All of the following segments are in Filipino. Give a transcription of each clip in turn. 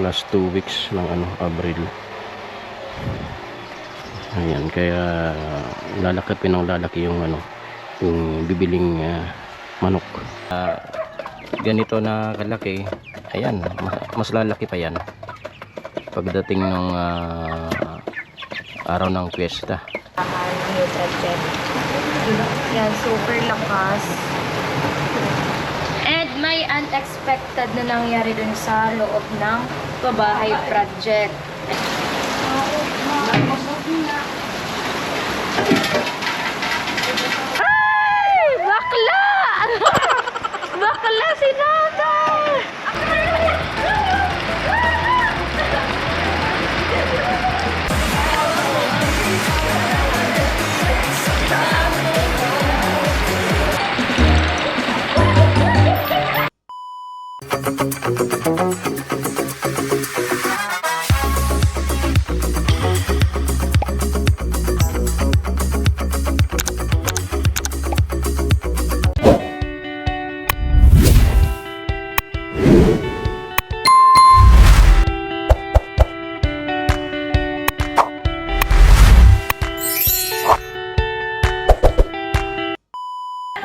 last 2 weeks ng Abril. Ayan, kaya lalaki pinanglalaki yung yung bibiling manok. Ganito na kalaki. Ayan, mas lalaki pa yan pagdating ng araw ng piyesta. Yan, super lakas. And may unexpected na nangyari dun sa loob ng pabahay project. Ay! Bakla! Bakla si Nada!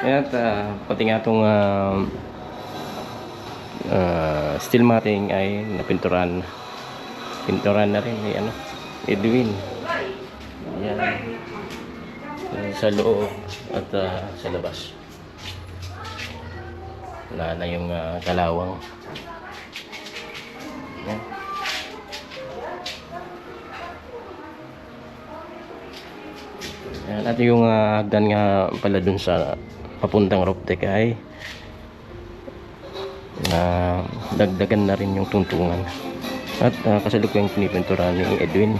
At pati nga itong steel matting ay napinturan. Pinturan na rin ni Edwin. Yan. Sa loob at sa labas. Wala na yung kalawang. Yan. Yan. At yung hagdan nga pala dun sa papuntang roof deck ay dagdagan na rin yung tuntungan at kasalukuyang pinipintura ni Edwin.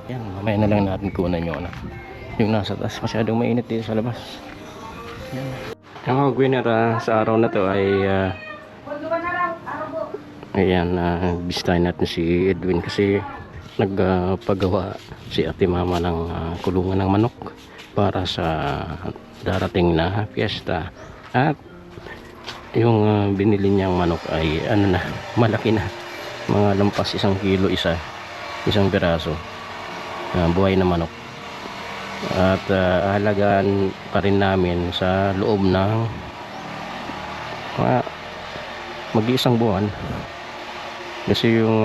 Yan, mamaya na lang natin kunan yung nasa taas. Masyadong mainit dito sa labas. Yan. Ang winner sa araw na to ay ayan, bisitahin natin si Edwin kasi nagpagawa si ate mama ng kulungan ng manok para sa darating na fiesta. At yung binili niyang manok ay malaki na, mga lampas 1 kilo isang piraso. Buhay na manok at halagaan pa rin namin sa loob ng mag-iisang buwan kasi yung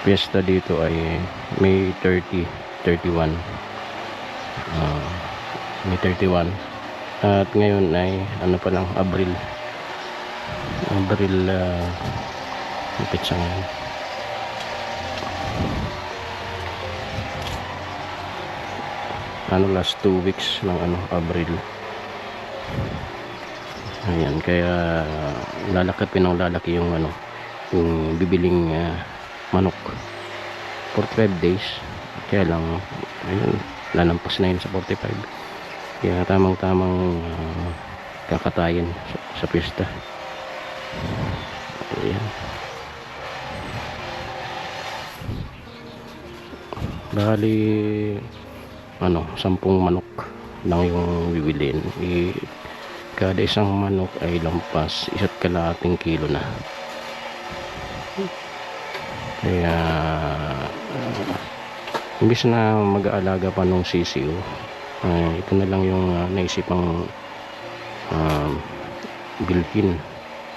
fiesta dito ay May 30, 31 May 31 at ngayon ay pa lang Abril pitsa ngayon. Last 2 weeks ng Abril. Ayan, kaya lalaki pinanglalaki yung yung bibiling manok 45 days. Kaya lang ayun, lalampas na yun sa 45. Kaya tamang kakatayin sa pista. Ayan. Bali 10 manok lang yung bibilin. Kada isang manok ay lampas 1.5 kilo na. Kaya imbis na mag-aalaga pa nung sisiyo, ito na lang yung naisipang bilhin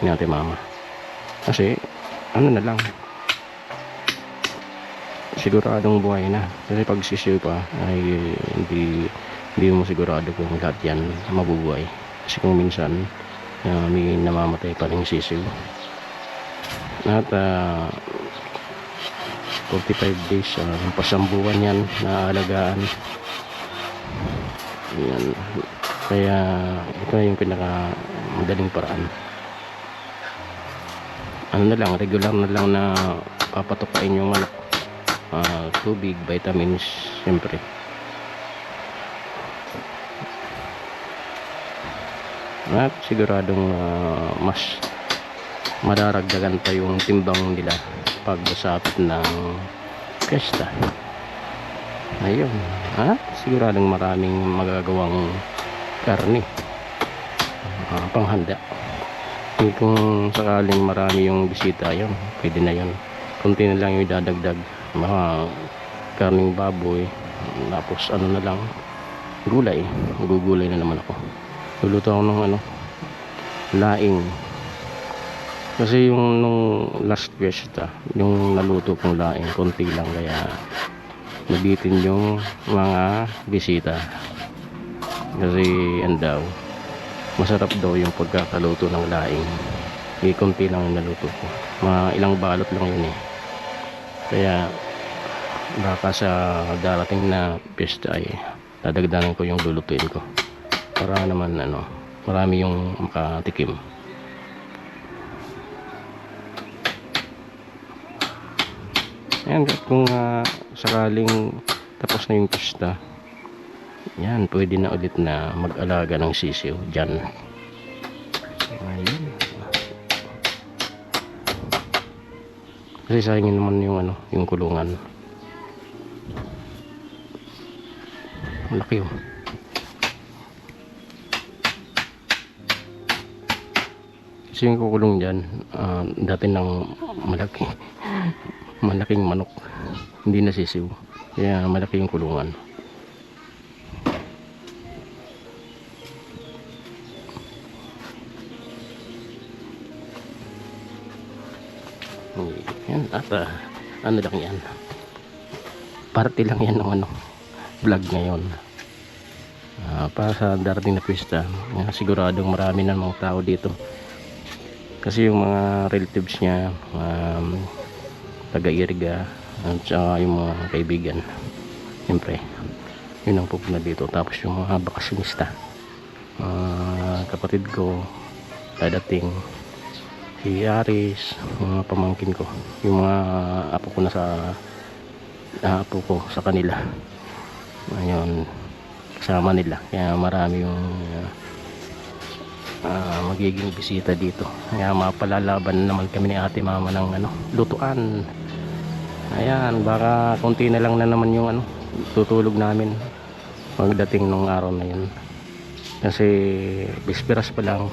ni ate mama. Kasi na lang, siguradong buhay na. Kasi pag sisiyo pa ay hindi Hindi mo sigurado kung lahat yan mabubuhay, kasi kung minsan may namamatay pa rin sisiw. At 45 days, pasambuan yan na alagaan. Yan. Kaya ito yung pinaka madaling paraan. Ano na lang, regular na lang na papatukain yung manok. Tubig, vitamins, siyempre. At siguradong mas madaragdagan pa yung timbang nila pag usapit ng piyesta. Ayun, siguradong maraming magagawang karne panghanda. Kung sakaling marami yung bisita, yun, pwede na yun. Kunti na lang yung idadagdag, mga karning baboy, tapos ano na lang, gulay. Gugulay na naman ako. Luluto ako ng laing. Kasi yung nung last fiesta, yung naluto kong laing, konti lang, kaya nabitin yung mga bisita. Kasi daw, masarap daw yung pagkakaluto ng laing. Konti lang yung naluto ko. Mga ilang balot lang yun eh. Kaya baka sa darating na fiesta ay dadagdagan ko yung lulutuin ko. Para naman marami yung makatikim. Ayan, kung sakaling tapos na yung pista, yan, pwede na ulit na mag-alaga ng sisiw dyan. Ayun. Kasi sayangin naman yung kulungan. Malaki yun. Kasi yung kukulong dyan, dati nang malaking manok, hindi nasisiw, kaya malaki yung kulungan. Yan, at ano lang yan, party lang yan ng vlog ngayon, para sa darating na pista. Siguradong marami na mga tao dito, kasi yung mga relatives niya, taga-Iriga, at saka yung mga kaibigan, siyempre yun ang pupunta dito. Tapos yung mga bakasyonista, kapatid ko dadating, si Aris, mga pamangkin ko, yung mga apo ko sa kanila, ayun, kasama nila. Kaya marami yung magiging bisita dito. Kaya mapalalaban naman kami ni ate mama ng lutuan. Ayan, baka konti na lang na naman yung tutulog namin pagdating nung araw na yun. Kasi bisperas pa lang,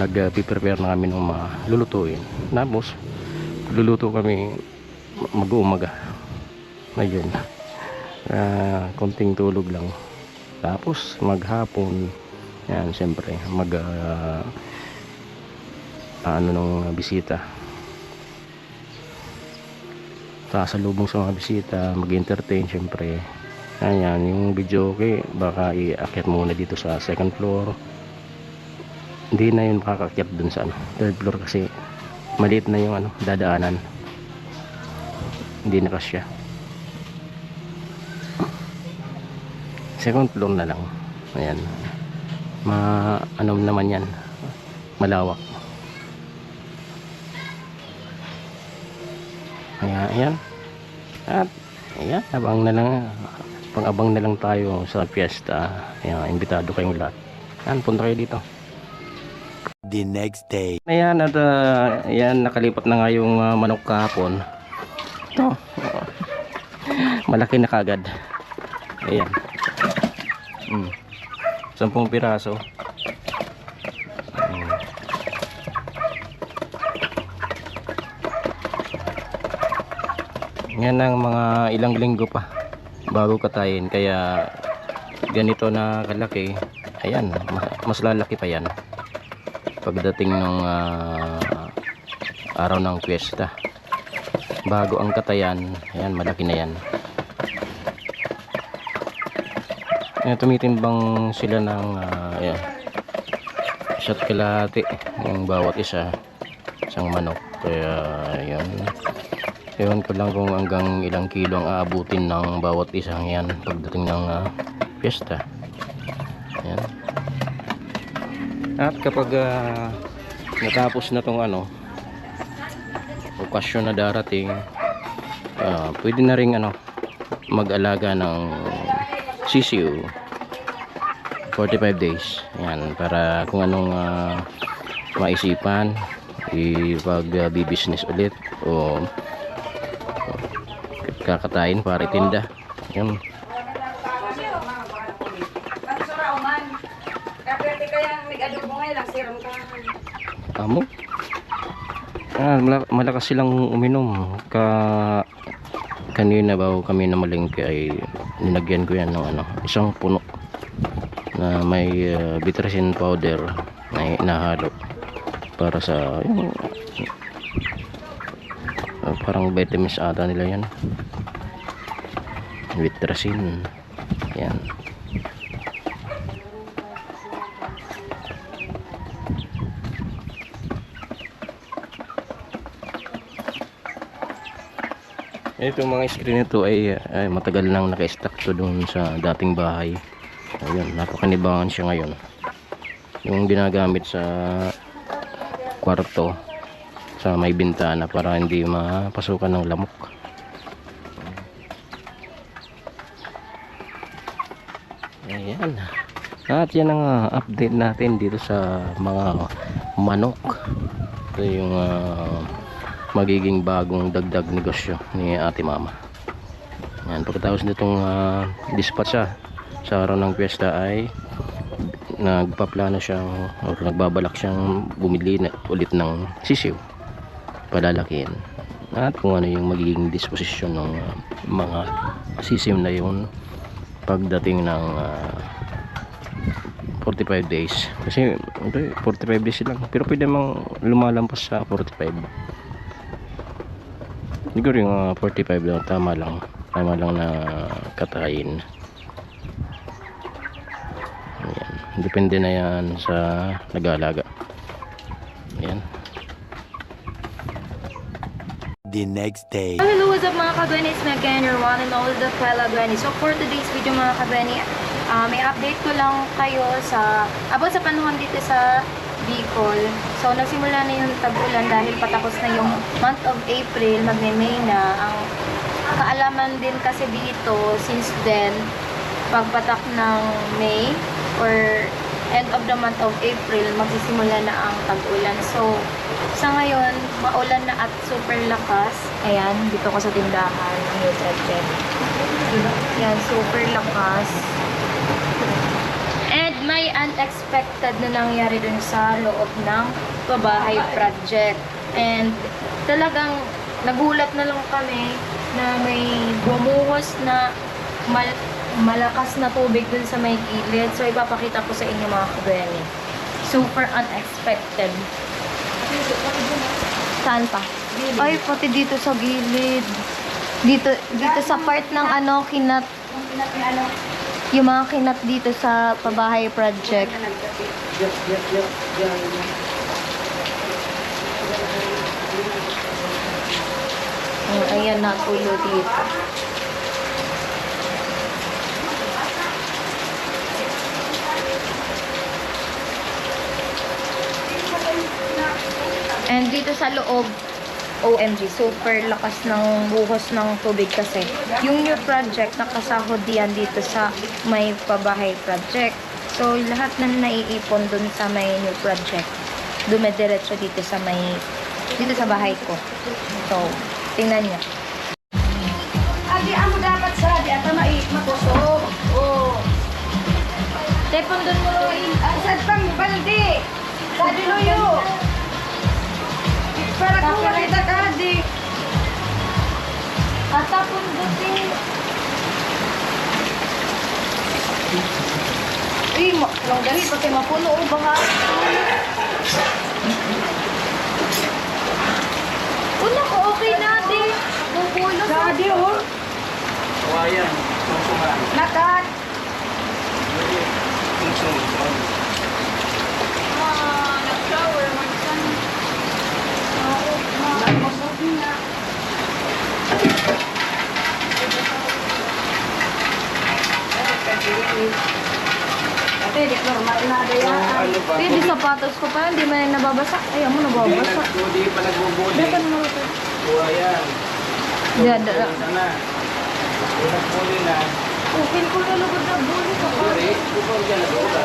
nag-prepare na kami ng mga lulutuin. Tapos luluto kami mag-uumaga. Ayun, konting tulog lang. Tapos maghapon, yan, siyempre nung bisita, sasalubong sa mga bisita, mag-entertain siyempre. Ayan, yung video okay, baka iakyat muna dito sa second floor. Hindi na yun makakakyat dun sa third floor, kasi maliit na yung dadaanan, hindi na kasya. Second floor na lang. Ayan, naman yan, malawak. Ayan. At ayan, pang-abang na lang tayo sa fiesta. Ayan, imbitado kayong lahat. Ayan, punta kayo dito. The next day. Ayan, at ayan, nakalipat na nga yung manok kahapon. Ito, malaki na kagad. Ayan, 10 piraso. Yan ang mga ilang linggo pa bago katayin, kaya ganito na kalaki. Ayan, mas lalaki pa yan pagdating ng araw ng piyesta. Bago ang katayan, ayan, malaki na yan. Tumitimbang sila ng ayan, isa't kalahati yung bawat isa, isang manok. Kaya yun, ewan ko lang kung hanggang ilang kilo ang aabutin ng bawat isang yan pagdating ng piyesta. Ayan. At kapag natapos na tong okasyon na darating, pwede na ring mag-alaga ng sisiu 45 days. Ayan, para kung anong maisipan ipag-business ulit o kakatayin para itinda. Ayan. Amo? Malakas silang uminom. Kanina bago kami na malingki ay ninagyan ko yan ng isang puno na may bitrasin powder na inahalo para sa parang vitamins ata nila yan, bitrasin. Yan. Itong mga screen nito ay matagal nang naka-stack to doon sa dating bahay. Ayun, napakanibangan siya ngayon. Yung ginagamit sa kwarto sa may bintana para hindi mapasukan ng lamok. Ayan. At yan ang update natin dito sa mga manok. Ito yung magiging bagong dagdag negosyo ni Ate Mama. Yan, pagkatapos nitong dispatch sa araw ng piyesta ay nagpaplano siyang o nagbabalak siyang bumili ulit ng sisiw, palalakihin, at kung ano yung magiging disposisyon ng mga sisiw na yun pagdating ng 45 days. Kasi 45 days lang, pero pwede mang lumalampas sa 45. Siguro yung 45 lang, tama lang na katayin. Ayan. Depende na yan sa nag-aalaga. Ayan. The next day. Hello, what's up mga kabeni? It's me again, your one and all the Fela Beni. So for today's video mga kabeni, may update ko lang kayo about sa panahon dito sa Bicol. So nagsimula na yung tag-ulan dahil patapos na yung month of April, magme-May na. Ang kaalaman din kasi dito, since then, pagpatak ng May or end of the month of April, magsisimula na ang tag-ulan. So, sa ngayon, maulan na at super lakas. Ayan, dito ko sa tindahan ng Nutricheck. Ayan, super lakas. And may unexpected na nangyari dun sa loob ng pabahay project. And talagang nagulat na lang kami na may bumuhos na malakas na tubig dun sa may gilid. So, ipapakita ko sa inyo mga kabeni. Super unexpected. Saan pa? Gilid. Ay, pati dito sa gilid. Dito sa part ng kinat. Yung mga kinat dito sa pabahay project. Ayan, natulo dito. And dito sa loob, OMG, super lakas ng buhos ng tubig kasi. Yung new project, nakasahod yan dito sa may pabahay project. So, lahat na naiipon dun sa may new project, dumediretso dito sa bahay ko. So, tingnan nyo. Adi, amo dapat sa di ata matusok. Oh. Tepon dun mo, Asad pang balde. Sa diluyo. Para kung makita ka, di. atapon dun Lang dali, pati mapuno o baha. Una ko, okay na, di. Bubulo. Sa di, oh. Kawayan. Nakat. Pwede, normal na dayaan. Hindi sapatos ko pa, hindi man nababasa. Ay, mo nababasa. Hindi pa nagbubuli. Dapat mo ito. O, ayan. Dada. Sana. Kung nagbuli na. Okay ko na lugod na buli ko. Sorry, bukong dyan na.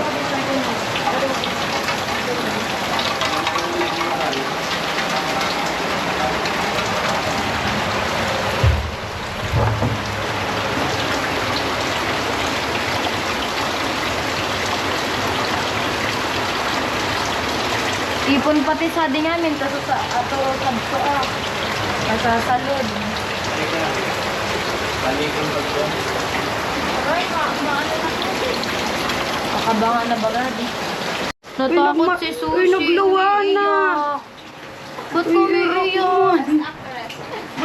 Ipon pati sa di namin, kaso sa ato sabso kasasalod. Palikon pa ito. Ay, maano na to. Makabangan na ba gadi? Natakot si Sushi. Ay, nagluwa na. umiiyak. Ba't umiiyak?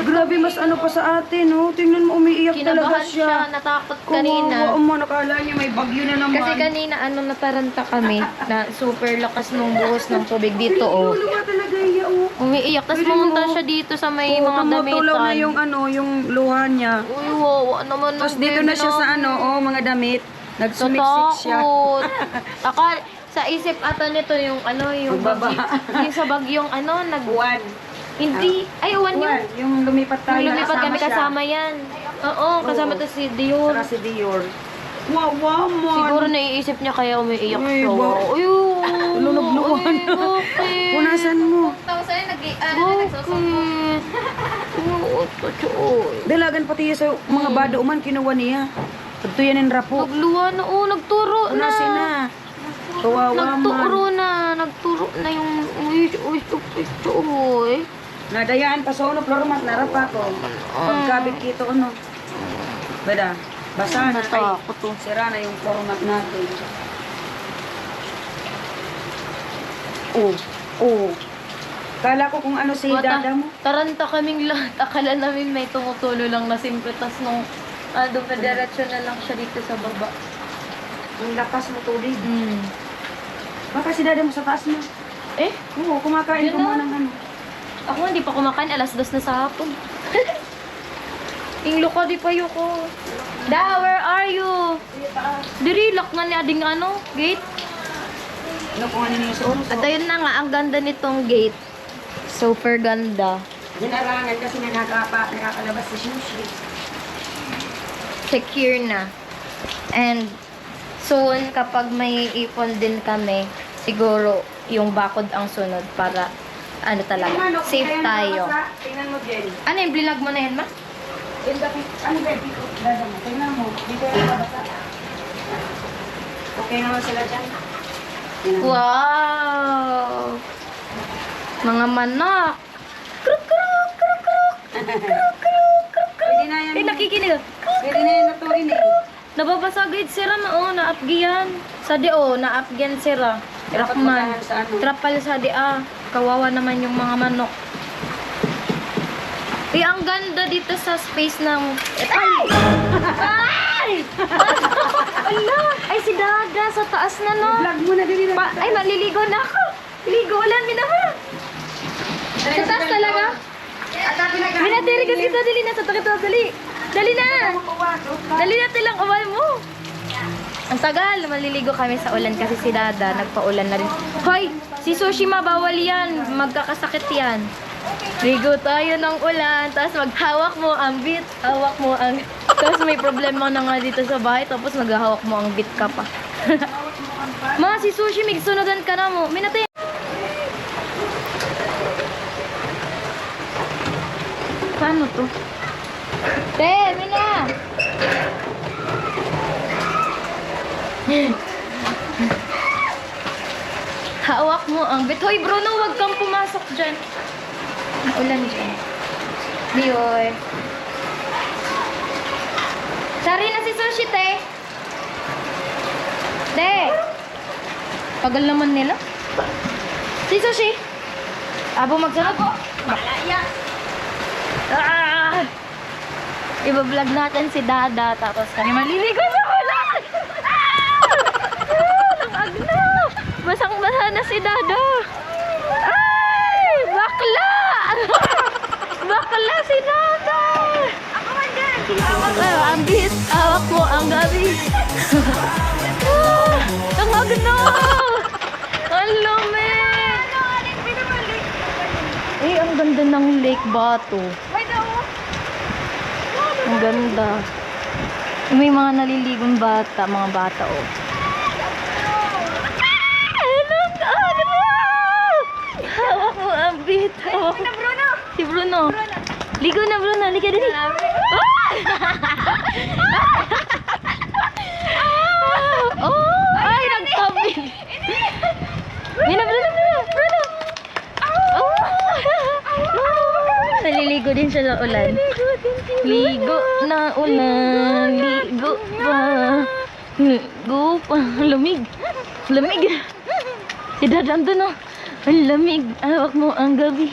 Grabe, mas ano pa sa atin, oh. Tingnan mo, umiiyak talaga Kinabahan siya, siya. natakot Kawawa, kanina. nakala niya may bagyo na naman. Kasi kanina nataranta kami na super lakas nung buhos ng tubig dito oh. Luwa talaga iya, oh. Umiiyak, tapos Pwede pumunta mo. siya dito sa may Oo, mga tumutulaw na damitan. yung ano, yung luha niya. Uy, wow, naman Tapos dito na siya sa ano, oh, mga damit. Nagsumiksik siya. Tatakot. Sa isip ata nito yung ano, yung Magbaba. yung sa bagyong ano, Buwan. hindi, ay uwan yun. Buwan. Yung lumipat tayo. Yung lumipat kami siya. kasama yan. Oo, kasama to si Dior. Saka si Dior. Wow, man. Siguro naiisip niya kaya umiiyak Uy, siya. ba- Uy, Lulubluban. bakit? Punasan mo. Bakit? Dalagan pati sa mga bado man kinuha niya. Pagto yan yung rapo. Nagluwa na, nagturo na. Punasin na. Kawawa man. Nagturo na yung uy. Nadayaan pa sa uno, flormat, narapa ko. Pagkabit kito, ano. Bada, basa na. Ay, Natakot to. sira na yung flormat natin. Oh. Kala ko kung ano si dada mo. Taranta kaming lahat. Akala namin may tumutulo lang na simple. Tas nung dumidiretso na lang siya dito sa baba. Ang lakas mo tubig. Mm. Baka si dada mo sa taas mo. Eh, Oo, kumakain Yun ko mo na. ng ano. ako hindi pa kumakain. Alas 2 na sa hapon. Inglo ko, di pa yuko. Da, where are you? Diri, lock nga ni ading ano, gate. Ano kung ano niya sa uno. At ayun na nga, ang ganda nitong gate. Super ganda. Dinarangan kasi nakakalabas si Sushi. Secure na. And soon, kapag may ipon din kami, siguro yung bakod ang sunod para ano talaga, safe tayo. Tingnan mo, Jen. Ano yung blinag mo na yan, ma? Ano ba dito? Dada mo. Tingnan mo. Dito yung babasa. Okay naman sila dyan. Tingnan mo. Wow! Mga manok! Kruk, kruk, kruk, kruk! Kruk, kruk, kruk, kruk! Pwede na yan. Eh, nakikinig. Pwede na yan natuin eh. Nababasagid sira na naapgiyan. Sa di naapgiyan sira. Dapat Rahman. matahan sa ano. Trapal sa di kawawa naman yung mga manok. Eh, ang ganda dito sa space ng... Ay! Ay! Ala! Ay, si Dada sa taas na, no? Vlog mo na din. Ay, maliligo na ako. Ligo, wala, minama. Sa taas talaga? Minatiri kasi ito, dali na. Sa takit dali. Dali na! Dali na tilang umal mo. Ang tagal, maliligo kami sa ulan kasi si Dada nagpa-ulan na rin. Hoy, si Sushi bawal yan. Magkakasakit yan. Ligo tayo ng ulan, tapos maghawak mo ang bit, hawak mo ang... Tapos may problema na nga dito sa bahay, tapos maghahawak mo ang bit ka pa. Ma, si Sushi, may sunudan ka na mo. Minatay. Paano to? Te, Mina! Hawak mo ang bit. Hoy, Bruno, wag kang pumasok dyan. Ulan dyan. Diyoy. Sari na si Sushi, te. Te. Tagal naman nila. Si Sushi. Abo magsunod. Malaya. Ah! Iba-vlog natin si Dada, tapos kami maliligo sa ulan! Ah! Ang agno! Basang-basa na si Dada! Ay! Bakla! Bakla si Dada! Ako man dyan! Ang bis! Awak mo ang gabi! Ah! Ang Wag na! Ang lamig! Eh, ang ganda ng Lake Bato. Ang ganda. May mga naliligong bata, mga bata, oh. Hawak mo ang bit. Hawak mo. Si Bruno. Ligo na, Bruno. Liga din. Oh! Ay, nagtabi. Mina, Bruno. Oh! Naliligo din siya sa ulan. Ligo na ulan. Ligo pa. Ligo pa. Lamig. Lamig. Si Dadan doon, oh. Ang lamig. Hawak mo ang gabi.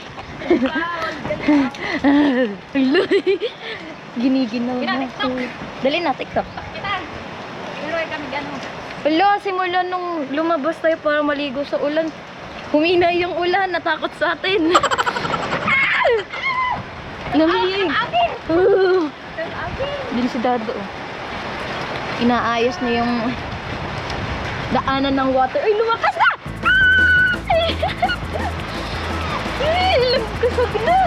Giniginaw na ako. Dali na, TikTok. Wala, simula nung lumabas tayo para maligo sa ulan, humina yung ulan, natakot sa atin. Lamig. Din si Dado, oh. Inaayos na yung daanan ng water. Ay, lumakas na! Ay, lamig na!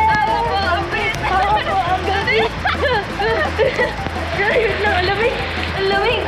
Tawa ko ang bit! Tawa ko ang gabi! Yun lang, ang lamig! Ang lamig!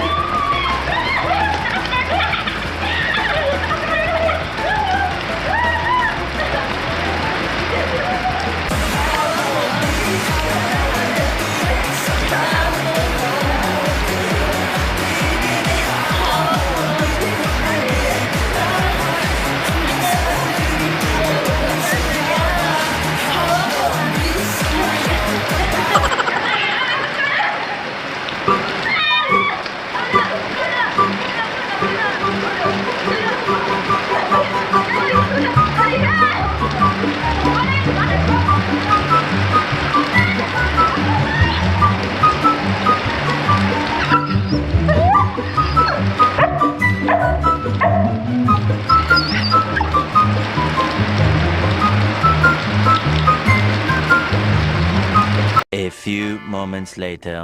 A few moments later.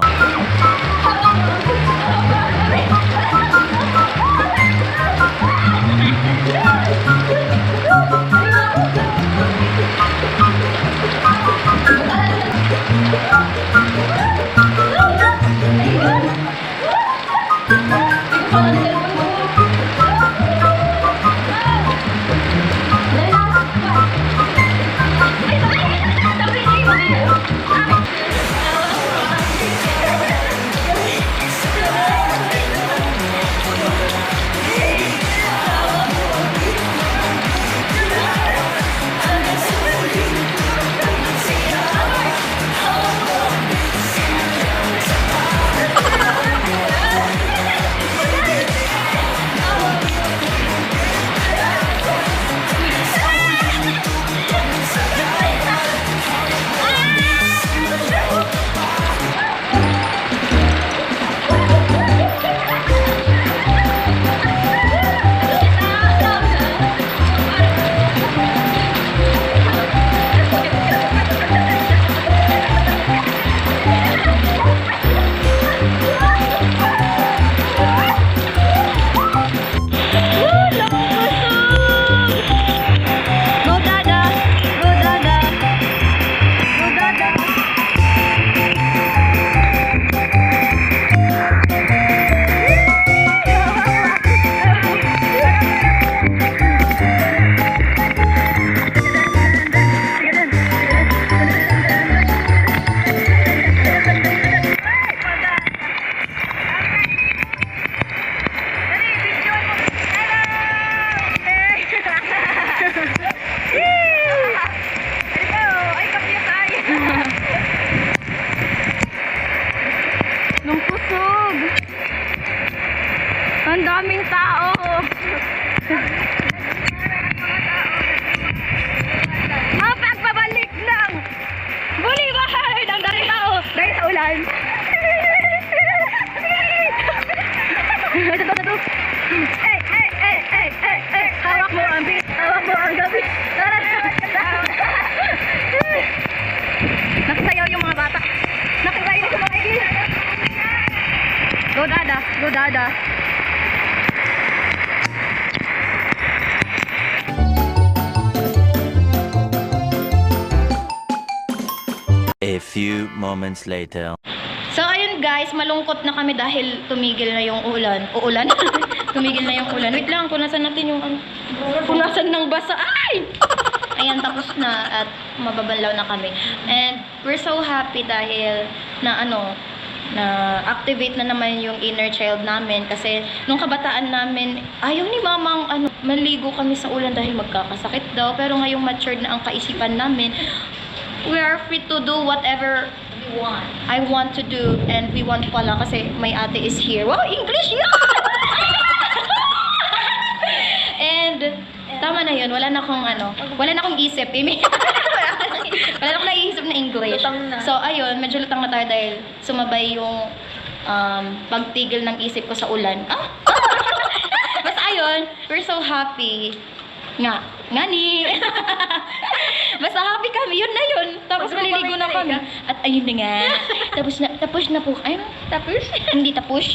Ang daming tao. Pagpabalik lang. Buliwan ang daming tao dahil sa ulan. Ito. Hawak mo ang bit. Hawak mo ang gabi. Nagsayaw yung mga bata. Nakibayin sa mga igil. Go Dada. Go Dada. A few moments later. So ayun guys, malungkot na kami dahil tumigil na yung ulan. Uulan? Tumigil na yung ulan. Wait lang, punasan natin yung ano. Punasan ng basa. Ay! Ayan, tapos na at mababanlaw na kami. And we're so happy dahil na activate na naman yung inner child namin kasi nung kabataan namin, ayaw ni mamang maligo kami sa ulan dahil magkakasakit daw. Pero ngayong matured na ang kaisipan namin, we are free to do whatever I want to do, and we want pala kasi my ate is here. Wow, English yan! And tama na yun, wala na akong isip. Wala na akong naisip na English. So ayun, medyo lutang na tayo dahil sumabay yung pagtigil ng isip ko sa ulan. Basta ayun, we're so happy. Ngani. Basta happy kami, yun na yun. Tapos maliligo na kami. At ayun na nga. Tapos na po. Ay, tapos? Hindi tapos.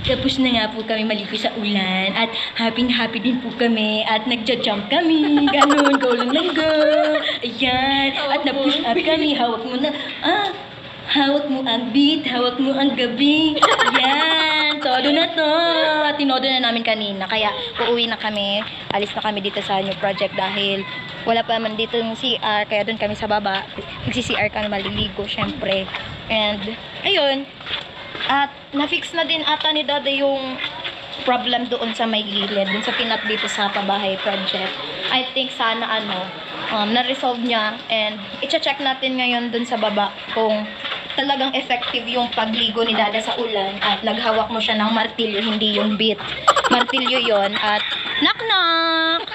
Tapos na nga po kami maligo sa ulan. At happy din po kami. At nagja-jump kami. Ganun, go lang lang go. Ayan. At na-push up kami. Hawak mo na. Hawak mo ang beat. Hawak mo ang gabi. Ayan. Todo na to. At tinodo na namin kanina. Kaya uuwi na kami. Alis na kami dito sa new project dahil wala pa naman dito yung CR. Kaya doon kami sa baba. Magsi-CR kami, maliligo syempre. And ayun. At na-fix na din ata ni Dada yung problem doon sa may gilid. Doon sa pinat dito sa pabahay project. I think sana na-resolve niya. And i-check natin ngayon doon sa baba kung talagang effective yung pagligo ni Dada sa ulan at naghawak mo siya ng martilyo, hindi yung bit. Martilyo yon at knock-knock!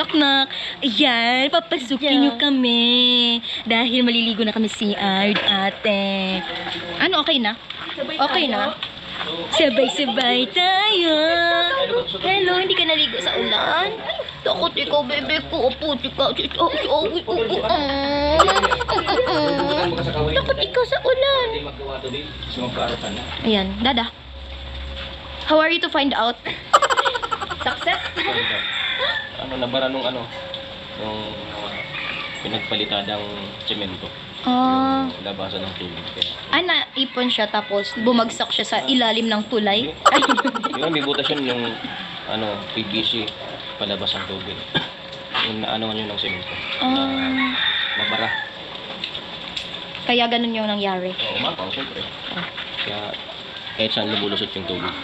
Knock-knock! Ayan, papasukin nyo kami dahil maliligo na kami CR, ate. Okay na? Okay na? Sabay-sabay tayo! Hello, hindi ka naligo sa ulan? Takot ikaw, bebe ko. Puti ka. Takot ikaw sa ulan. Ayan, Dada. How are you to find out? Success? Nabara nung yung pinagpalitadang semento. Ah. Yung labasan ng tubig. Naipon siya tapos bumagsak siya sa ilalim ng tulay. Ay. Yung may butas yun yung PVC palabas ang tubig. Yung yun ng semento. Mabara. Kaya ganun yung nangyari. Oo, mapang siyempre. Kaya kahit saan lumulusot yung tubig.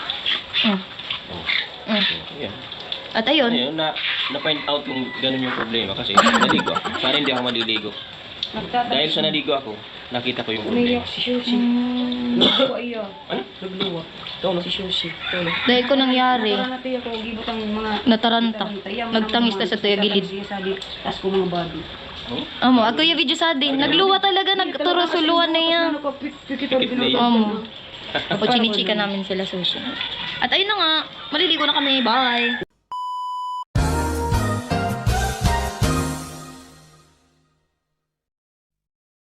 Yeah. At ayun. Ayun, na-find out kung ganun yung problema kasi naligo ako. Sana hindi ako maliligo. Dahil sa naligo ako, nakita ko yung problema. Si Shushi. Ano? Nagluwa. Ito no? Si Shushi. Ito no? Dahil ko nangyari, Nataranta ako, gibot ang mga... nataranta. Nagtangis na sa tuya gilid. Tapos ko mga body. Amo, ako yung video sa din. Nagluwa talaga, nagturusuluan na yan. Amo. Tapos chinichika namin sila sushi. At ayun na nga, maliligo na kami. Bye!